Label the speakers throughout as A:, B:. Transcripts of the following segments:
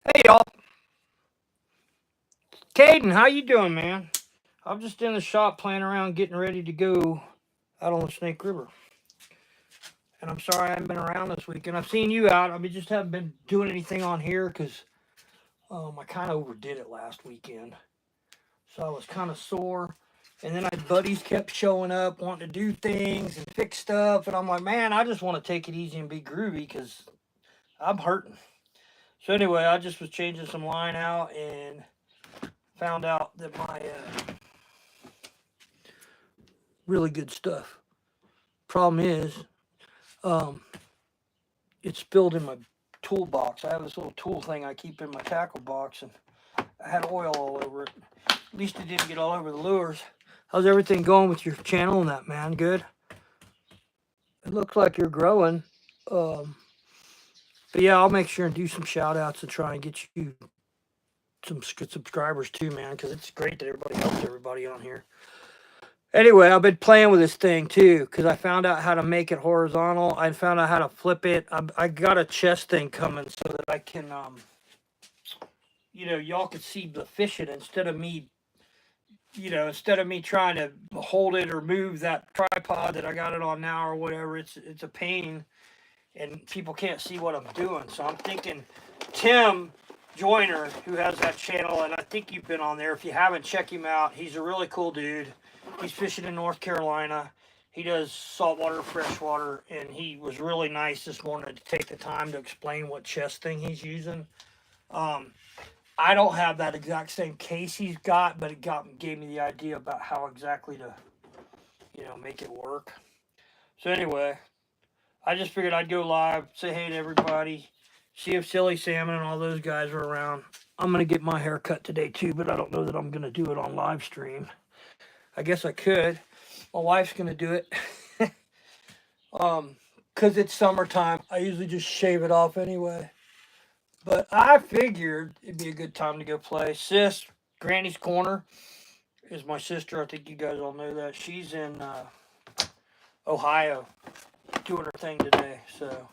A: Hey y'all, Caden, how you doing, man? I'm just in the shop playing around, getting ready to go out on the Snake River. And I'm sorry I haven't been around this weekend. I've seen you out. I mean, just haven't been doing anything on here because I kind of overdid it last weekend, so I was kind of sore. And then my buddies kept showing up, wanting to do things and fix stuff, and I'm like, man, I just want to take it easy and be groovy because I'm hurting. So anyway, I just was changing some line out and found out that my really good stuff. Problem is, um, it's spilled in my toolbox. I have this little tool thing I keep in my tackle box, and I had oil all over it. At least it didn't get all over the lures. How's everything going with your channel and that, man? Good? It looks like you're growing. Um, but yeah, I'll make sure and do some shout outs and try and get you some subscribers too, man, because it's great that everybody helps everybody on here. Anyway, I've been playing with this thing too because I found out how to make it horizontal. I found out how to flip it. I got a chest thing coming so that I can, y'all can see the fishing instead of me, instead of me trying to hold it or move that tripod that I got it on now or whatever. It's a pain, and people can't see what I'm doing. So I'm thinking, Tim Joyner, who has that channel, and I think you've been on there. If you haven't, check him out. He's a really cool dude. He's fishing in North Carolina. He does saltwater, freshwater, and he was really nice this morning to take the time to explain what chest thing he's using. I don't have that exact same case he's got, but it gave me the idea about how exactly to, make it work. So anyway, I just figured I'd go live, say hey to everybody, see if Silly Salmon and all those guys are around. I'm gonna get my hair cut today too, but I don't know that I'm gonna do it on live stream. I guess I could. My wife's gonna do it. Cause it's summertime. I usually just shave it off anyway. But I figured it'd be a good time to go play. Sis, Granny's Corner is my sister. I think you guys all know that. She's in Ohio doing her thing today. So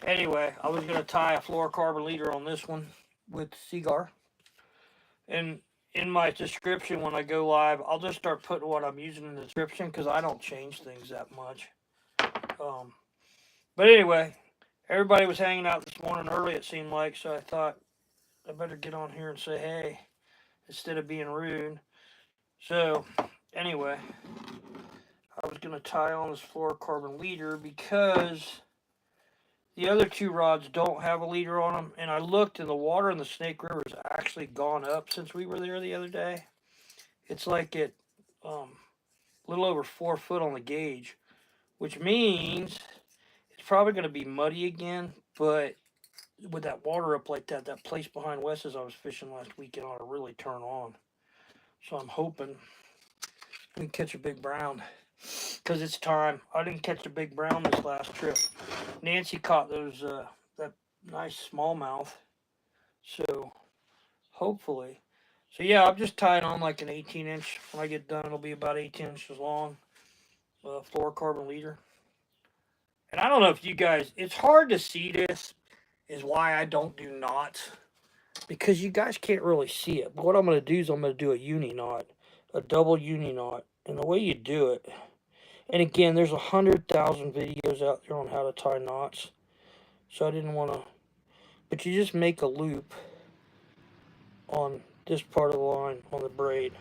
A: anyway, I was gonna tie a fluorocarbon leader on this one with Seagar. And in my description when I go live, I'll just start putting what I'm using in the description because I don't change things that much. But anyway, everybody was hanging out this morning early, it seemed like, so I thought I better get on here and say hey instead of being rude. So anyway, I was going to tie on this fluorocarbon leader because the other two rods don't have a leader on them, and I looked and the water in the Snake River has actually gone up since we were there the other day. It's like a little over 4 foot on the gauge, which means it's probably going to be muddy again, but with that water up like that, that place behind Wes's I was fishing last weekend ought to really turn on. So I'm hoping we can catch a big brown because it's time. I didn't catch a big brown this last trip. Nancy caught those that nice smallmouth. So hopefully. So yeah, I'm just tying on like an 18-inch. When I get done, it'll be about 18 inches long. Fluorocarbon leader. And I don't know if you guys, it's hard to see this, is why I don't do knots. Because you guys can't really see it. But what I'm going to do is I'm going to do a uni knot, a double uni knot. And the way you do it, and again, there's 100,000 videos out there on how to tie knots. So I didn't want to, but you just make a loop on this part of the line on the braid.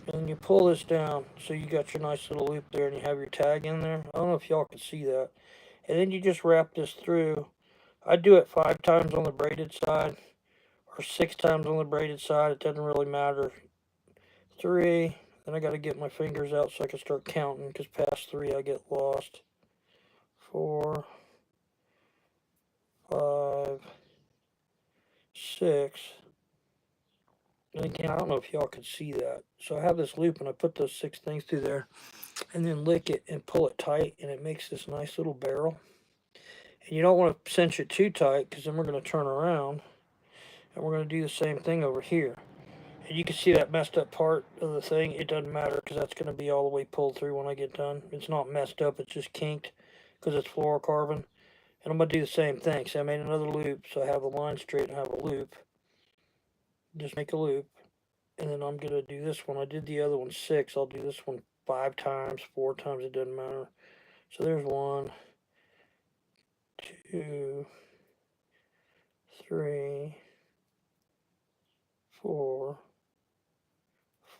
A: And then you pull this down so you got your nice little loop there and you have your tag in there. I don't know if y'all can see that. And then you just wrap this through. I do it 5 times on the braided side or 6 times on the braided side. It doesn't really matter. 3. Then I got to get my fingers out so I can start counting because past 3 I get lost. 4, 5, 6. And again, I don't know if y'all can see that. So I have this loop and I put those 6 things through there and then lick it and pull it tight and it makes this nice little barrel. And you don't want to cinch it too tight because then we're going to turn around and we're going to do the same thing over here. And you can see that messed up part of the thing. It doesn't matter because that's going to be all the way pulled through when I get done. It's not messed up, it's just kinked because it's fluorocarbon. And I'm going to do the same thing. So I made another loop so I have the line straight and have a loop. Just make a loop. And then I'm going to do this one. I did the other one 6. I'll do this one 5 times, 4 times, it doesn't matter. So there's 1, 2, 3, 4,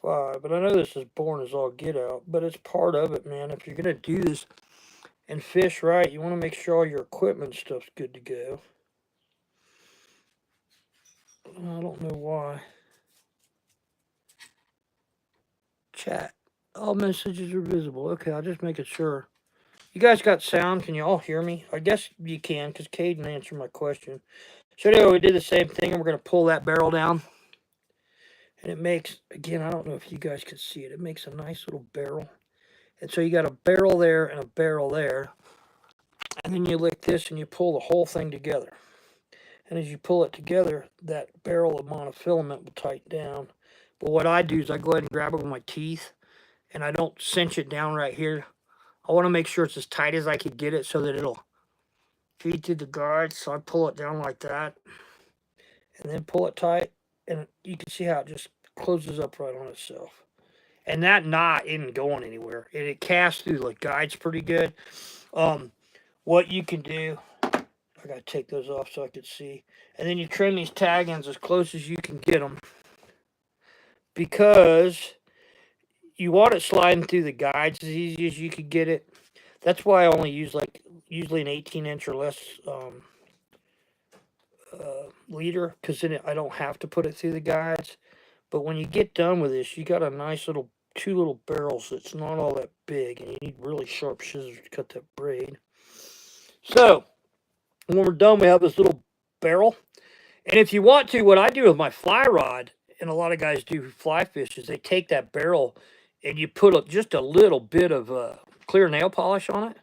A: 5. But I know this is boring as all get out, but it's part of it, man. If you're going to do this and fish right, you want to make sure all your equipment stuff's good to go. I don't know why. Chat. All messages are visible. Okay, I'll just make it sure. You guys got sound? Can you all hear me? I guess you can, because Caden answered my question. So anyway, we did the same thing, and we're going to pull that barrel down. And it makes, again, I don't know if you guys can see it. It makes a nice little barrel. And so you got a barrel there and a barrel there. And then you lick this and you pull the whole thing together. And as you pull it together, that barrel of monofilament will tighten down. But what I do is I go ahead and grab it with my teeth. And I don't cinch it down right here. I want to make sure it's as tight as I can get it so that it'll feed through the guards. So I pull it down like that. And then pull it tight. And you can see how it just closes up right on itself. And that knot isn't going anywhere. And it casts through the guides pretty good. What you can do, I got to take those off so I can see. And then you trim these tag ends as close as you can get them. Because you want it sliding through the guides as easy as you can get it. That's why I only use usually an 18-inch or less leader, because then I don't have to put it through the guides. But when you get done with this, you got a nice little 2 little barrels that's not all that big, and you need really sharp scissors to cut that braid. So when we're done, we have this little barrel. And if you want to, what I do with my fly rod, and a lot of guys do fly fish, is they take that barrel and you put just a little bit of clear nail polish on it.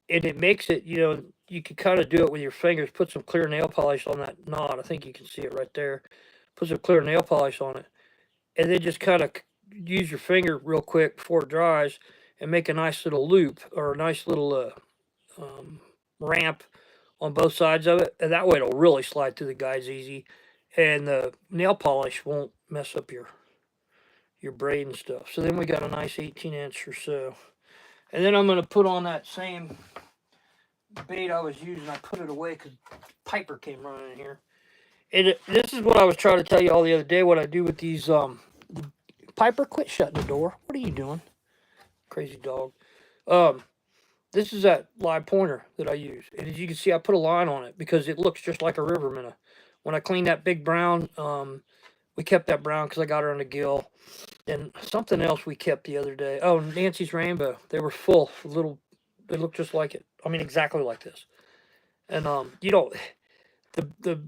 A: And it makes it, you can kind of do it with your fingers. Put some clear nail polish on that knot. I think you can see it right there. Put some clear nail polish on it. And then just kind of use your finger real quick before it dries and make a nice little loop or a nice little ramp on both sides of it. And that way it'll really slide through the guides easy. And the nail polish won't mess up your braid and stuff. So then we got a nice 18-inch or so. And then I'm going to put on that same bait I was using. I put it away because Piper came running in here. And this is what I was trying to tell you all the other day, what I do with these. Piper, quit shutting the door. What are you doing? Crazy dog. This is that live pointer that I use. And as you can see, I put a line on it because it looks just like a river minnow. When I cleaned that big brown, we kept that brown because I got her on a gill. And something else we kept the other day. Oh, Nancy's Rainbow. They were full. They look just like it. I mean, exactly like this. And, the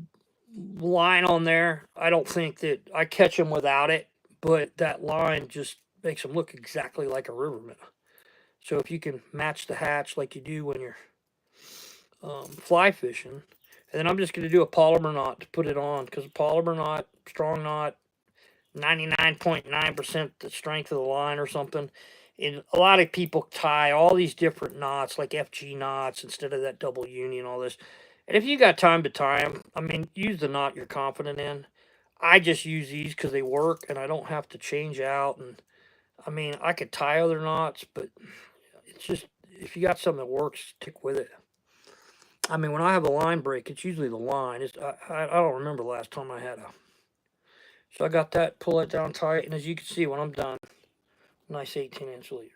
A: line on there, I don't think that I catch them without it. But that line just makes them look exactly like a river minnow. So if you can match the hatch like you do when you're fly fishing. And then I'm just going to do a polymer knot to put it on. Because a polymer knot, strong knot, 99.9% the strength of the line or something. And a lot of people tie all these different knots, like FG knots, instead of that double uni and all this. And if you got time to tie them, I mean, use the knot you're confident in. I just use these because they work, and I don't have to change out. And I mean, I could tie other knots, but it's just, if you got something that works, stick with it. I mean, when I have a line break, it's usually the line. I don't remember the last time I had a. So I got that, pull it down tight, and as you can see, when I'm done, nice 18-inch leader.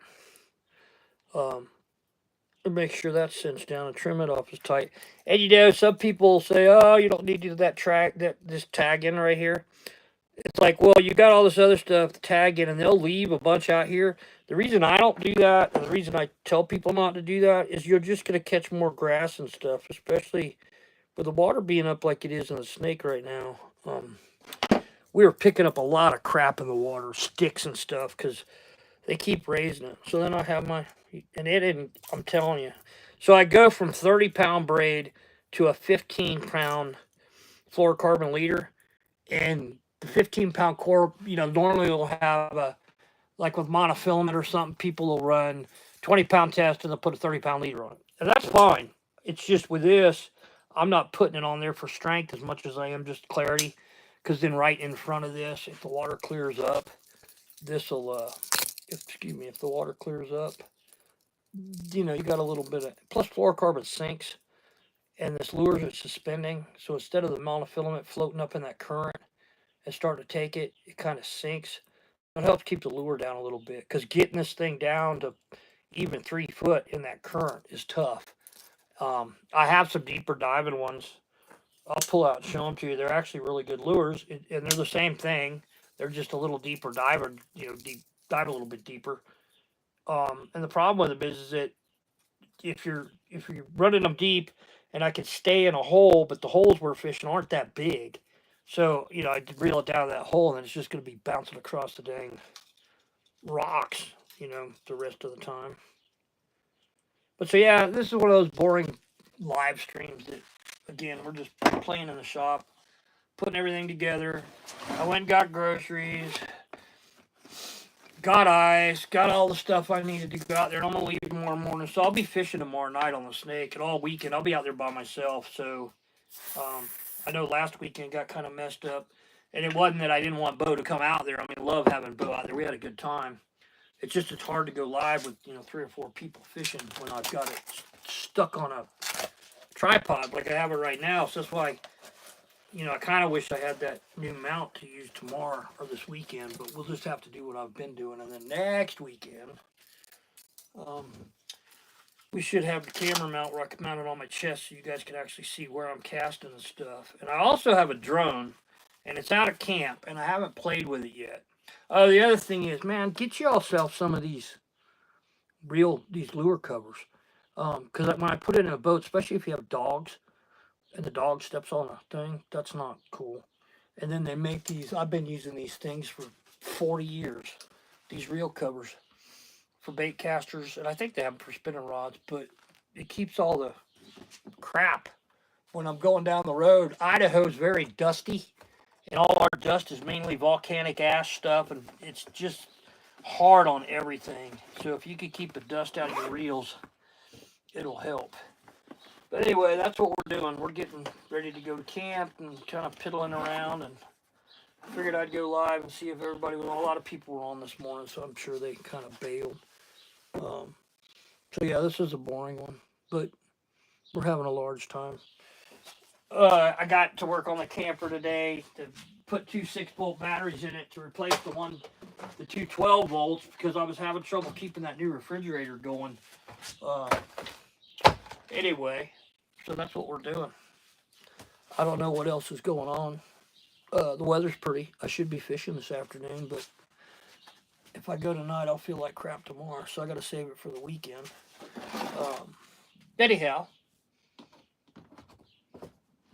A: Make sure that's cinched down and trim it off as tight. And some people say, oh, you don't need to do this tag in right here. It's like, well, you got all this other stuff to tag in, and they'll leave a bunch out here. The reason I don't do that, and the reason I tell people not to do that, is you're just going to catch more grass and stuff, especially With the water being up like it is in the Snake right now, we were picking up a lot of crap in the water, sticks and stuff, because they keep raising it. So then I have my, and it didn't, I'm telling you. So I go from 30-pound braid to a 15-pound fluorocarbon leader, and the 15-pound core, normally will have a, like with monofilament or something, people will run 20-pound test and they'll put a 30-pound leader on it. And that's fine. It's just with this, I'm not putting it on there for strength as much as I am just clarity. Because then right in front of this, if the water clears up, this will, if the water clears up, you got a little bit of, plus fluorocarbon sinks, and this lure is suspending. So instead of the monofilament floating up in that current and starting to take it, it kind of sinks. It helps keep the lure down a little bit, because getting this thing down to even 3 foot in that current is tough. I have some deeper diving ones. I'll pull out and show them to you. They're actually really good lures, and they're the same thing. They're just a little deeper diver, dive a little bit deeper. And the problem with them is that if you're running them deep, and I could stay in a hole, but the holes we're fishing aren't that big, so I reel it down that hole, and it's just going to be bouncing across the dang rocks, the rest of the time. But so yeah, this is one of those boring live streams that, again, we're just playing in the shop, putting everything together. I went and got groceries, got ice, got all the stuff I needed to go out there, and I'm going to leave tomorrow morning. So I'll be fishing tomorrow night on the Snake, and all weekend I'll be out there by myself. So I know last weekend got kind of messed up, and it wasn't that I didn't want Bo to come out there. I mean, I love having Bo out there. We had a good time. It's hard to go live with 3 or 4 people fishing when I've got it stuck on a tripod like I have it right now. So that's why I kind of wish I had that new mount to use tomorrow or this weekend, but we'll just have to do what I've been doing. And then next weekend, we should have the camera mount where I can mount it on my chest so you guys can actually see where I'm casting and stuff. And I also have a drone, and it's out of camp, and I haven't played with it yet. Oh, the other thing is, man, get yourself some of these lure covers. Because when I put it in a boat, especially if you have dogs, and the dog steps on a thing, that's not cool. And then they make these, I've been using these things for 40 years, these reel covers for bait casters, and I think they have them for spinning rods, but it keeps all the crap when I'm going down the road. Idaho is very dusty, and all our dust is mainly volcanic ash stuff, and it's just hard on everything. So if you could keep the dust out of your reels, it'll help. But anyway, that's what we're doing. We're getting ready to go to camp and kind of piddling around, and I figured I'd go live and see if everybody was on. A lot of people were on this morning, so I'm sure they kind of bailed. So yeah, this is a boring one, but we're having a large time. I got to work on the camper today to put 2 6-volt batteries in it to replace the 2 12 volts, because I was having trouble keeping that new refrigerator going. Anyway, so that's what we're doing. I don't know what else is going on. The weather's pretty. I should be fishing this afternoon, but if I go tonight, I'll feel like crap tomorrow, so I got to save it for the weekend. Anyhow,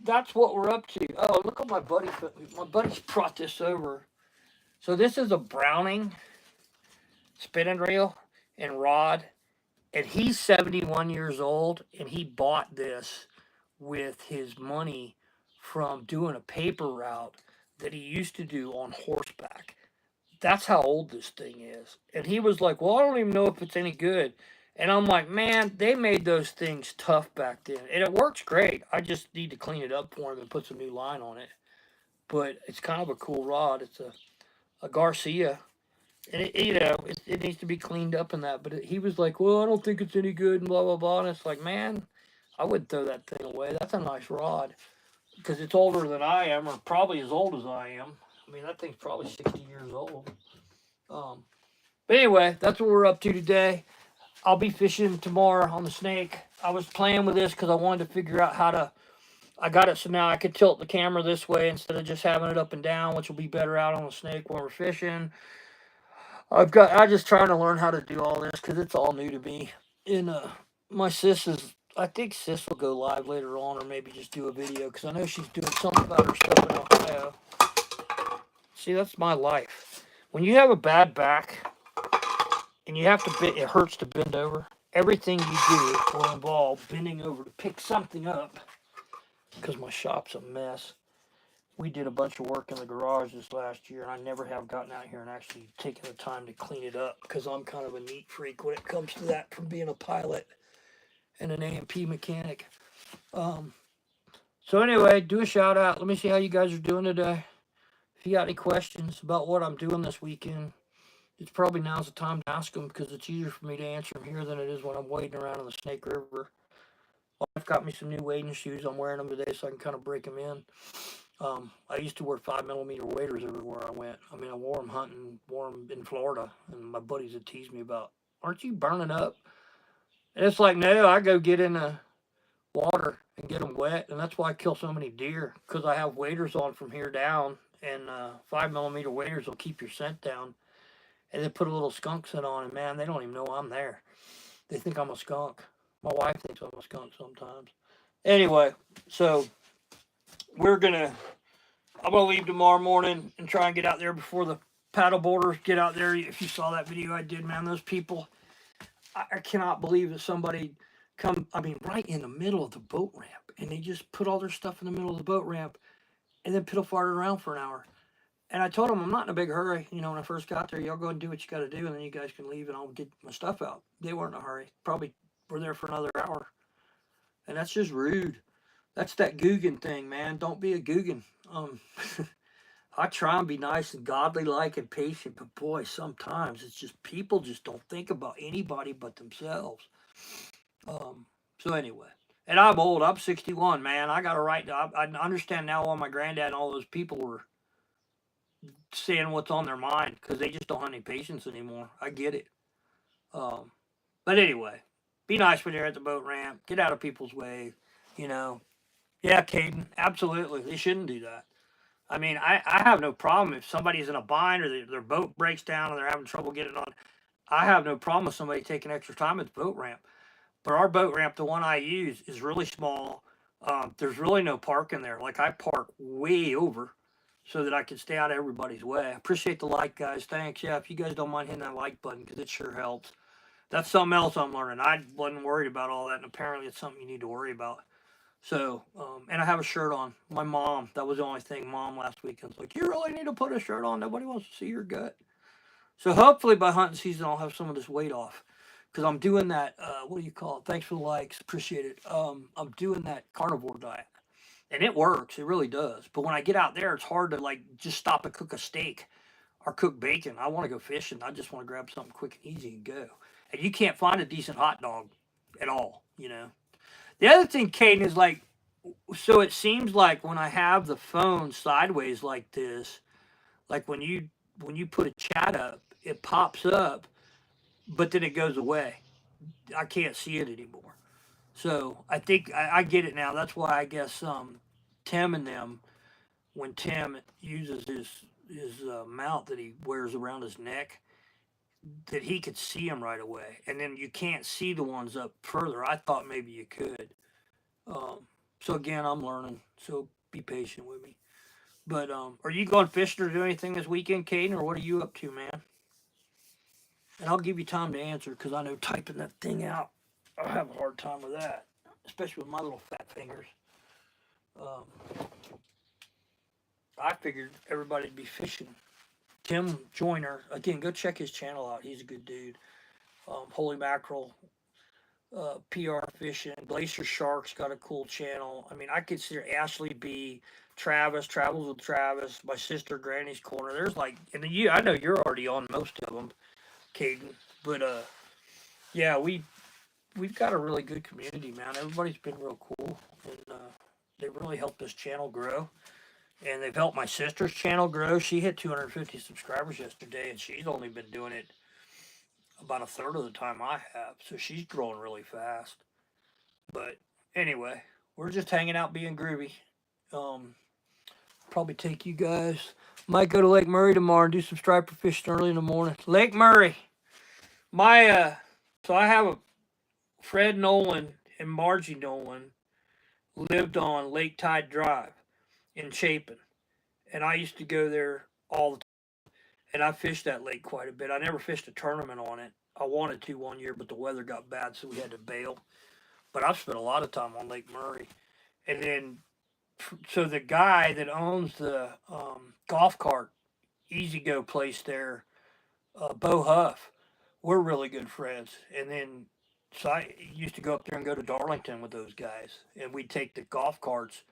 A: that's what we're up to. Oh, look at my buddy. My buddy's brought this over. So this is a Browning spinning reel and rod, and he's 71 years old, and he bought this with his money from doing a paper route that he used to do on horseback. That's how old this thing is. And he was like, well, I don't even know if it's any good. And I'm like, man, they made those things tough back then. And it works great. I just need to clean it up for him and put some new line on it. But it's kind of a cool rod. It's a Garcia. And it needs to be cleaned up and that. But he was like, well, I don't think it's any good and blah, blah, blah. And it's like, man, I wouldn't throw that thing away. That's a nice rod. Because it's older than I am, or probably as old as I am. I mean, that thing's probably 60 years old. But anyway, that's what we're up to today. I'll be fishing tomorrow on the Snake. I was playing with this because I wanted to figure out how to. I got it so now I could tilt the camera this way instead of just having it up and down, which will be better out on the Snake when we're fishing. I'm just trying to learn how to do all this because it's all new to me. And my sis is I think Sis will go live later on, or maybe just do a video, because I know she's doing something about her stuff in Ohio. See, that's my life. When you have a bad back and you have to bend, it hurts to bend over. Everything you do will involve bending over to pick something up, because my shop's a mess. We did a bunch of work in the garage this last year, and I never have gotten out here and actually taken the time to clean it up, because I'm kind of a neat freak when it comes to that, from being a pilot and an A&P mechanic. So anyway, do a shout out. Let me see how you guys are doing today. If you got any questions about what I'm doing this weekend, it's probably now's the time to ask them, because it's easier for me to answer them here than it is when I'm wading around in the Snake River. I've got me some new wading shoes. I'm wearing them today so I can kind of break them in. I used to wear 5mm waders everywhere I went. I mean, I wore them hunting, wore them in Florida, and my buddies would tease me about, aren't you burning up? And it's like, no, I go get in the water and get them wet, and that's why I kill so many deer, because I have waders on from here down, and 5mm waders will keep your scent down. And they put a little skunk scent on, and man, they don't even know I'm there. They think I'm a skunk. My wife thinks I'm a skunk sometimes. Anyway, so I'm gonna leave tomorrow morning and try and get out there before the paddle boarders get out there. If you saw that video I did, man, those people, I cannot believe that somebody right in the middle of the boat ramp, and they just put all their stuff in the middle of the boat ramp and then piddle farted around for an hour. And I told them I'm not in a big hurry. When I first got there, y'all go and do what you got to do, and then you guys can leave, and I'll get my stuff out. They weren't in a hurry. Probably were there for another hour. And that's just rude. That's that Guggen thing, man. Don't be a Guggen. I try and be nice and godly-like and patient, but boy, sometimes it's just people just don't think about anybody but themselves. So anyway, and I'm old. I'm 61, man. I got a right to. I understand now why my granddad and all those people were saying what's on their mind, because they just don't have any patience anymore. I get it. But anyway, be nice when you're at the boat ramp. Get out of people's way. Yeah, Caden, absolutely. They shouldn't do that. I mean, I have no problem if somebody's in a bind, or their boat breaks down and they're having trouble getting on. I have no problem with somebody taking extra time at the boat ramp. But our boat ramp, the one I use, is really small. There's really no parking there. Like, I park way over so that I can stay out of everybody's way. I appreciate the like, guys. Thanks. Yeah, if you guys don't mind hitting that like button, because it sure helps. That's something else I'm learning. I wasn't worried about all that, and apparently it's something you need to worry about. So, and I have a shirt on. My mom, that was the only thing. Mom last weekend was like, you really need to put a shirt on. Nobody wants to see your gut. So hopefully by hunting season, I'll have some of this weight off. Because I'm doing that, what do you call it? Thanks for the likes. Appreciate it. I'm doing that carnivore diet. And it works. It really does. But when I get out there, it's hard to just stop and cook a steak or cook bacon. I want to go fishing. I just want to grab something quick and easy and go. And you can't find a decent hot dog at all. The other thing, Caden, is so it seems like when I have the phone sideways like this, like when you put a chat up, it pops up, but then it goes away. I can't see it anymore. So I think I get it now. That's why I guess Tim and them, when Tim uses his mount that he wears around his neck, that he could see them right away, and then you can't see the ones up further. I thought maybe you could. So again, I'm learning. So be patient with me. But are you going fishing or do anything this weekend, Caden, or what are you up to, man? And I'll give you time to answer, because I know typing that thing out, I'll have a hard time with that, especially with my little fat fingers. I figured everybody'd be fishing. Tim Joyner, again, go check his channel out. He's a good dude. Holy Mackerel, PR Fishing, Glacier Sharks got a cool channel. I mean, I consider Ashley B, Travis, Travels with Travis, my sister Granny's Corner. There's I know you're already on most of them, Caden. But yeah, we've got a really good community, man. Everybody's been real cool, and they really helped this channel grow. And they've helped my sister's channel grow. She hit 250 subscribers yesterday, and she's only been doing it about a third of the time I have. So she's growing really fast. But anyway, we're just hanging out, being groovy. Probably take you guys. Might go to Lake Murray tomorrow and do some striper fishing early in the morning. Lake Murray. So I have a Fred Nolan and Margie Nolan lived on Lake Tide Drive in Chapin, and I used to go there all the time. And I fished that lake quite a bit. I never fished a tournament on it. I wanted to one year, but the weather got bad, so we had to bail. But I've spent a lot of time on Lake Murray. And then, so the guy that owns the golf cart Easy Go place there, Bo Huff, we're really good friends. And then, so I used to go up there and go to Darlington with those guys, and we'd take the golf carts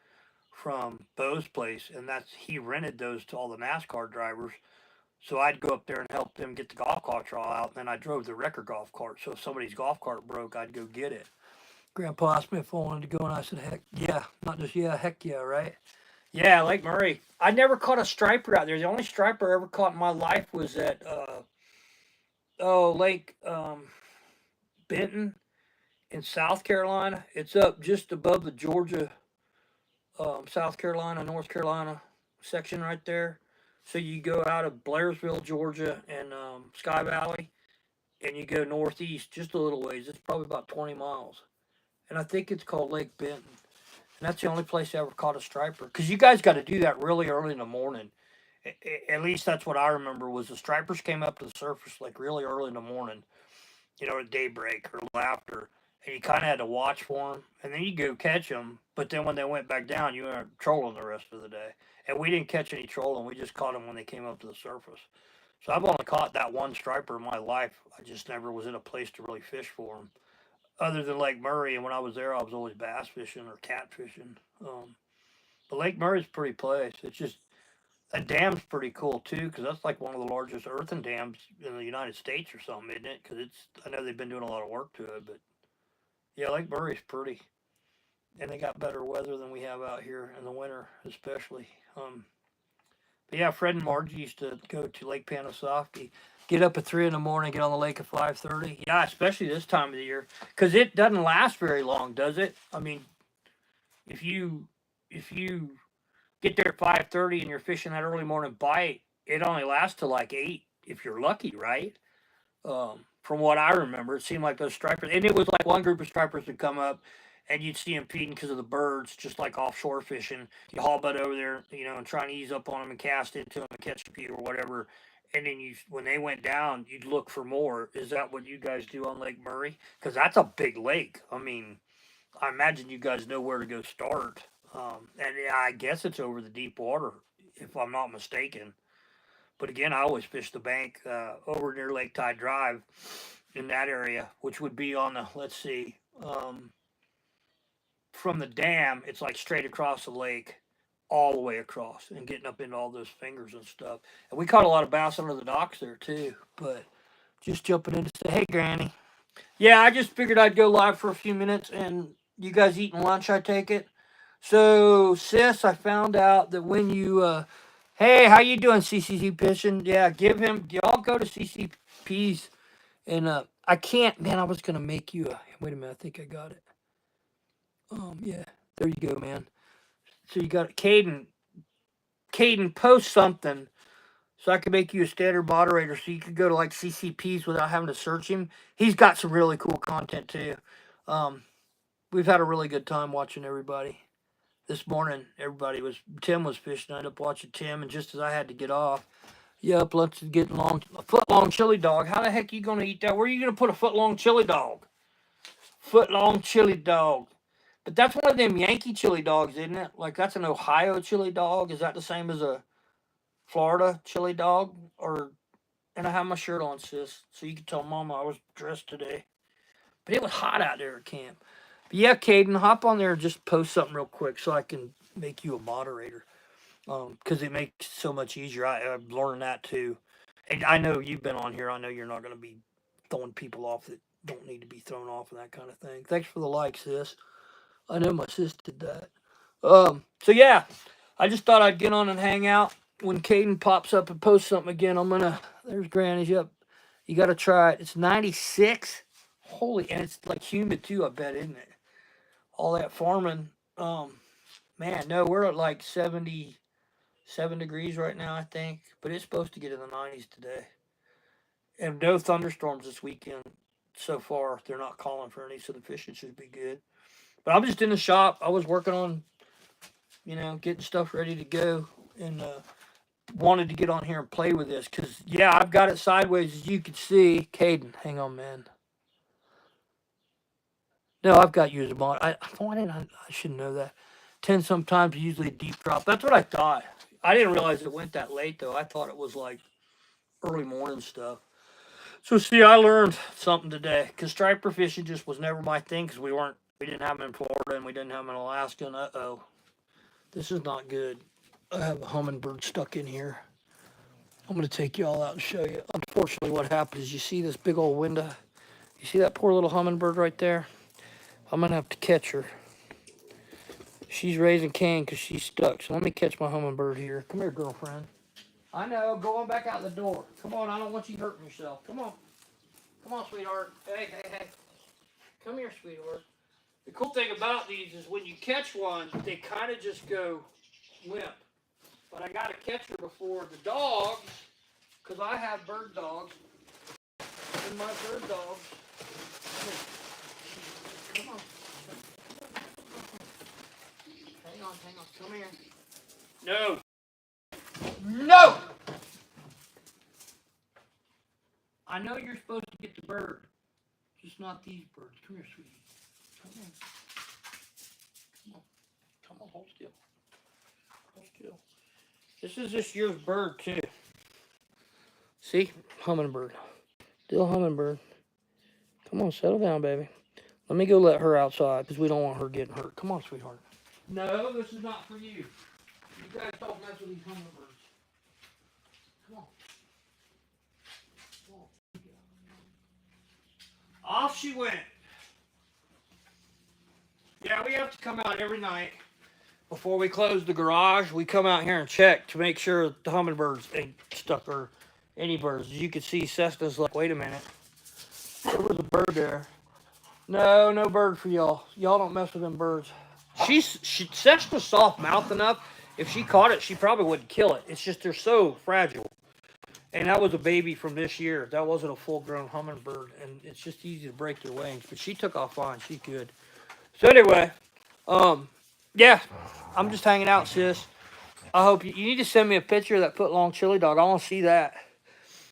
A: from Bo's place, and that's he rented those to all the NASCAR drivers. So I'd go up there and help them get the golf carts all out, and then I drove the wrecker golf cart. So if somebody's golf cart broke, I'd go get it. Grandpa asked me if I wanted to go, and I said, heck yeah. Not just yeah, heck yeah, right? Yeah, Lake Murray. I never caught a striper out there. The only striper I ever caught in my life was at Lake Benton in South Carolina. It's up just above the Georgia, South Carolina, North Carolina section right there. So you go out of Blairsville, Georgia, and Sky Valley, and you go northeast just a little ways. It's probably about 20 miles, and I think it's called Lake Benton. And that's the only place I ever caught a striper. Because you guys got to do that really early in the morning. At least that's what I remember was the stripers came up to the surface like really early in the morning, at daybreak or after. And you kind of had to watch for them. And then you go catch them. But then when they went back down, you were trolling the rest of the day. And we didn't catch any trolling. We just caught them when they came up to the surface. So I've only caught that one striper in my life. I just never was in a place to really fish for them other than Lake Murray. And when I was there, I was always bass fishing or cat fishing. But Lake Murray's a pretty place. It's just that dam's pretty cool too, because that's like one of the largest earthen dams in the United States or something, isn't it? Because I know they've been doing a lot of work to it, but yeah, Lake Murray's pretty, and they got better weather than we have out here in the winter, especially. But yeah, Fred and Margie used to go to Lake Panasoffkee, get up at 3 in the morning, get on the lake at 5:30. Yeah, especially this time of the year, because it doesn't last very long, does it? I mean, if you get there at 5:30 and you're fishing that early morning bite, it only lasts till like 8 if you're lucky, right? From what I remember, it seemed like those stripers, and it was like one group of stripers would come up, and you'd see them feeding because of the birds, just like offshore fishing. You haul butt over there, and try and ease up on them and cast into them and catch a few or whatever. And then when they went down, you'd look for more. Is that what you guys do on Lake Murray? Because that's a big lake. I mean, I imagine you guys know where to go start. And yeah, I guess it's over the deep water, if I'm not mistaken. But again, I always fish the bank over near Lake Tide Drive in that area, which would be on the, let's see, from the dam, it's like straight across the lake, all the way across, and getting up into all those fingers and stuff. And we caught a lot of bass under the docks there too. But just jumping in to say, hey, Granny. Yeah, I just figured I'd go live for a few minutes, and you guys eating lunch, I take it. So, sis, I found out that when hey, how you doing, CCC Fishing? Yeah, y'all go to CCP's, and I can't, man, I was gonna make you wait a minute, I think I got it. Yeah, there you go, man. So you got Caden. Caden, post something so I can make you a standard moderator so you could go to like CCP's without having to search him. He's got some really cool content too. Um, we've had a really good time watching everybody. This morning, Tim was fishing. I ended up watching Tim, and just as I had to get off, yep, let's get a foot long chili dog. How the heck are you gonna eat that? Where are you gonna put a foot long chili dog? Foot long chili dog. But that's one of them Yankee chili dogs, isn't it? Like that's an Ohio chili dog. Is that the same as a Florida chili dog? And I have my shirt on, sis, so you can tell Mama I was dressed today. But it was hot out there at camp. But yeah, Caden, hop on there and just post something real quick so I can make you a moderator. Because it makes it so much easier. I'm learning that too. And I know you've been on here. I know you're not going to be throwing people off that don't need to be thrown off and that kind of thing. Thanks for the like, sis. I know my sis did that. So yeah, I just thought I'd get on and hang out. When Caden pops up and posts something again, there's Granny's. Yep. You got to try it. It's 96. Holy, and it's like humid too, I bet, isn't it? All that farming. Man, no, we're at like 77 degrees right now, I think. But it's supposed to get in the 90s today. And no thunderstorms this weekend so far. They're not calling for any, so the fishing should be good. But I'm just in the shop. I was working on, getting stuff ready to go, and wanted to get on here and play with this because, yeah, I've got it sideways as you can see. Caden, hang on, man. No, I've got user mod. Why didn't I should know that. 10 sometimes, usually a deep drop. That's what I thought. I didn't realize it went that late, though. I thought it was like early morning stuff. So, see, I learned something today because striper fishing just was never my thing because we didn't have them in Florida and we didn't have them in Alaska. And uh-oh, this is not good. I have a hummingbird stuck in here. I'm going to take you all out and show you. Unfortunately, what happened is you see this big old window. You see that poor little hummingbird right there? I'm going to have to catch her. She's raising Cain because she's stuck. So let me catch my hummingbird here. Come here, girlfriend. I know. Go on back out the door. Come on. I don't want you hurting yourself. Come on. Come on, sweetheart. Hey, hey, hey. Come here, sweetheart. The cool thing about these is when you catch one, they kind of just go limp. But I got to catch her before the dogs, because I have bird dogs. And my bird dogs. Come on. Hang on. Come here. No. No! I know you're supposed to get the bird. Just not these birds. Come here, sweetie. Come on. Come on, hold still. Hold still. This is this year's bird, too. See? Hummingbird. Still hummingbird. Come on, settle down, baby. Let me go let her outside because we don't want her getting hurt. Come on, sweetheart. No, this is not for you. You guys don't mess with these hummingbirds. Come on. Come on. Off she went. Yeah, we have to come out every night before we close the garage. We come out here and check to make sure the hummingbirds ain't stuck or any birds. As you can see, Cessna's like, wait a minute. There was a bird there. No, no bird for y'all. Y'all don't mess with them birds. Cessna's soft mouth enough. If she caught it, she probably wouldn't kill it. It's just they're so fragile. And that was a baby from this year. That wasn't a full-grown hummingbird. And it's just easy to break their wings. But she took off fine. She's good. So anyway, yeah, I'm just hanging out, sis. I hope you need to send me a picture of that foot-long chili dog. I want to see that.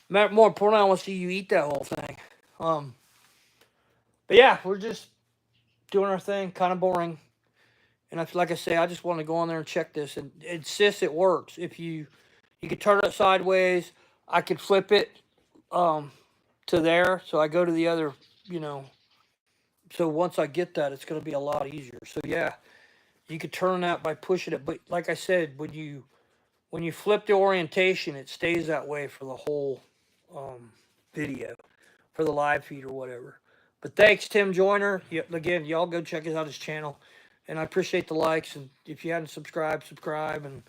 A: More importantly, I want to see you eat that whole thing. But yeah, we're just doing our thing, kind of boring. And like I say, I just want to go on there and check this. And sis, it works. If you could turn it sideways, I could flip it to there. So I go to the other, So once I get that, it's going to be a lot easier. So yeah, you could turn that by pushing it. But like I said, when you flip the orientation, it stays that way for the whole video, for the live feed or whatever. But thanks, Tim Joyner. Again, y'all go check out his channel. And I appreciate the likes. And if you hadn't subscribed, subscribe. And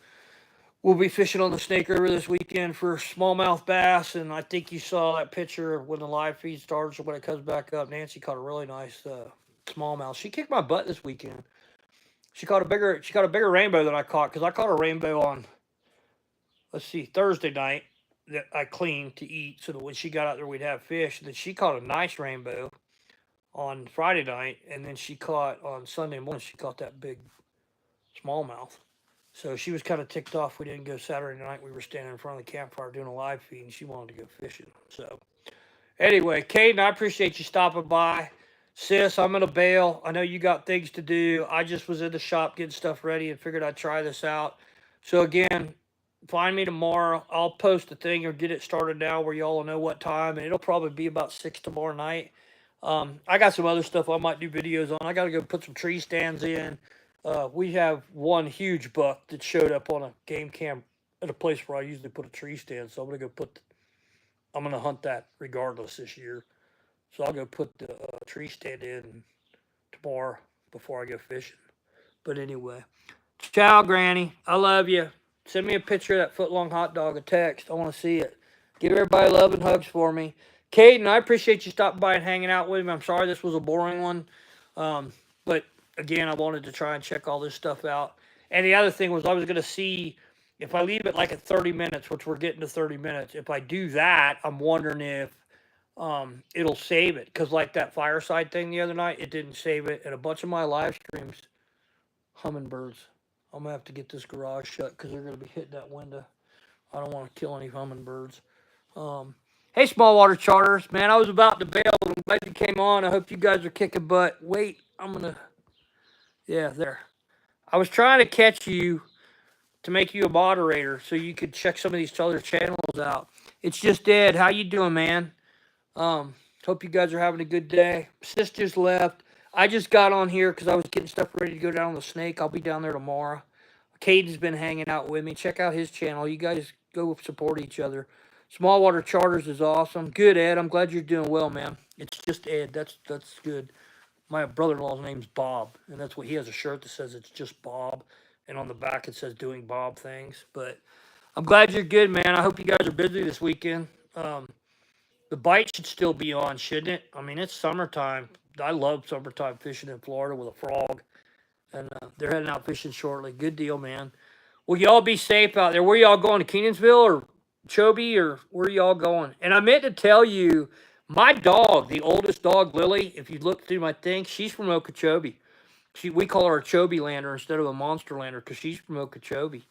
A: we'll be fishing on the Snake River this weekend for smallmouth bass. And I think you saw that picture when the live feed starts or when it comes back up. Nancy caught a really nice smallmouth. She kicked my butt this weekend. She caught a bigger rainbow than I caught, because I caught a rainbow on, let's see, Thursday night that I cleaned to eat so that when she got out there we'd have fish. And then she caught a nice rainbow on Friday night, and then she caught on Sunday morning, she caught that big smallmouth. So she was kind of ticked off we didn't go Saturday night. We were standing in front of the campfire doing a live feed, and she wanted to go fishing. So anyway, Caden, I appreciate you stopping by. Sis, I'm going to bail. I know you got things to do. I just was in the shop getting stuff ready and figured I'd try this out. So again, find me tomorrow. I'll post a thing or get it started now where y'all will know what time. And it'll probably be about 6 tomorrow night. I got some other stuff I might do videos on. I got to go put some tree stands in. We have one huge buck that showed up on a game cam at a place where I usually put a tree stand. So I'm going to hunt that regardless this year. So I'll go put the tree stand in tomorrow before I go fishing. But anyway, ciao, Granny. I love you. Send me a picture of that foot-long hot dog, a text. I want to see it. Give everybody love and hugs for me. Caden, I appreciate you stopping by and hanging out with me. I'm sorry this was a boring one. But again, I wanted to try and check all this stuff out. And the other thing was I was going to see if I leave it like at 30 minutes, which we're getting to 30 minutes. If I do that, I'm wondering if it'll save it. Because like that fireside thing the other night, it didn't save it. And a bunch of my live streams, hummingbirds. I'm going to have to get this garage shut because they're going to be hitting that window. I don't want to kill any hummingbirds. Hey, small water charters. Man, I was about to bail, but I'm glad you came on. I hope you guys are kicking butt. Wait, I'm going to... Yeah, there. I was trying to catch you to make you a moderator so you could check some of these other channels out. It's just Ed. How you doing, man? Hope you guys are having a good day. Sis just left. I just got on here because I was getting stuff ready to go down the snake. I'll be down there tomorrow. Caden's been hanging out with me. Check out his channel. You guys go support each other. Small Water Charters is awesome. Good, Ed. I'm glad you're doing well, man. It's just Ed. That's good. My brother-in-law's name's Bob, and that's what he has a shirt that says it's just Bob, and on the back it says doing Bob things. But I'm glad you're good, man. I hope you guys are busy this weekend. The bite should still be on, shouldn't it? I mean, it's summertime. I love summertime fishing in Florida with a frog, and they're heading out fishing shortly. Good deal, man. Well, y'all be safe out there. Where y'all going, to Kenansville or Chobe, or where y'all going? And I meant to tell you, my dog, the oldest dog, Lily, if you look through my thing, she's from Okeechobee. We call her a Chobe lander instead of a monster lander because she's from Okeechobee.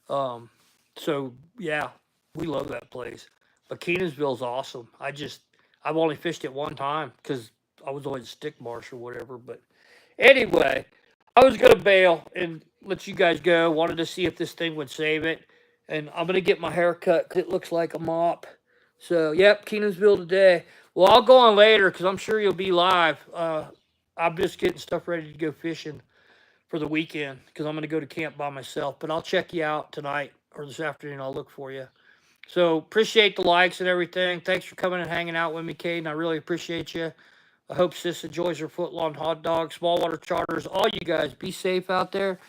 A: So, yeah, we love that place. But Kenansville's awesome. I've only fished it one time because I was always stick marsh or whatever. But anyway, I was going to bail and let you guys go. Wanted to see if this thing would save it. And I'm going to get my hair cut because it looks like a mop. So, yep, Kenansville today. Well, I'll go on later because I'm sure you'll be live. I'm just getting stuff ready to go fishing for the weekend because I'm going to go to camp by myself. But I'll check you out tonight or this afternoon. I'll look for you. So appreciate the likes and everything. Thanks for coming and hanging out with me, Caden. I really appreciate you. I hope Sis enjoys her footlong hot dog, small water charters. All you guys, be safe out there.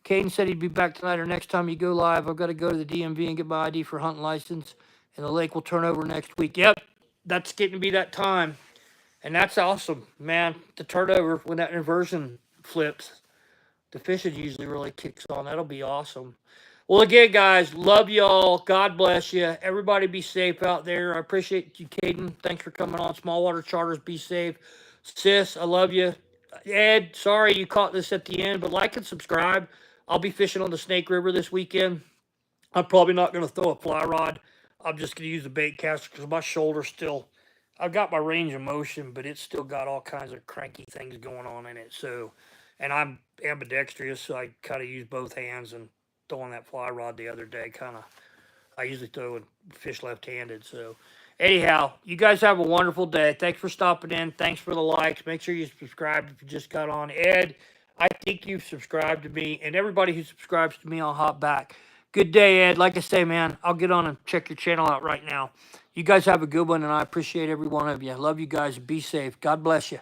A: Caden said he'd be back tonight or next time you go live. I've got to go to the DMV and get my ID for hunting license, and the lake will turn over next week. Yep, that's getting to be that time. And that's awesome, man, to turn over when that inversion flips. The fishing usually really kicks on. That'll be awesome. Well, again, guys, love y'all. God bless you. Everybody be safe out there. I appreciate you, Caden. Thanks for coming on. Small Water Charters, be safe. Sis, I love you. Ed, sorry you caught this at the end, but like and subscribe. I'll be fishing on the Snake River this weekend. I'm probably not going to throw a fly rod. I'm just going to use a bait caster because my shoulder's still... I've got my range of motion, but it's still got all kinds of cranky things going on in it. So, and I'm ambidextrous, so I kind of use both hands and throwing that fly rod the other day, I usually throw and fish left-handed. So anyhow, you guys have a wonderful day. Thanks for stopping in. Thanks for the likes. Make sure you subscribe if you just got on. Ed, I think you've subscribed to me, and everybody who subscribes to me, I'll hop back. Good day, Ed. Like I say, man, I'll get on and check your channel out right now. You guys have a good one, and I appreciate every one of you. I love you guys. Be safe. God bless you.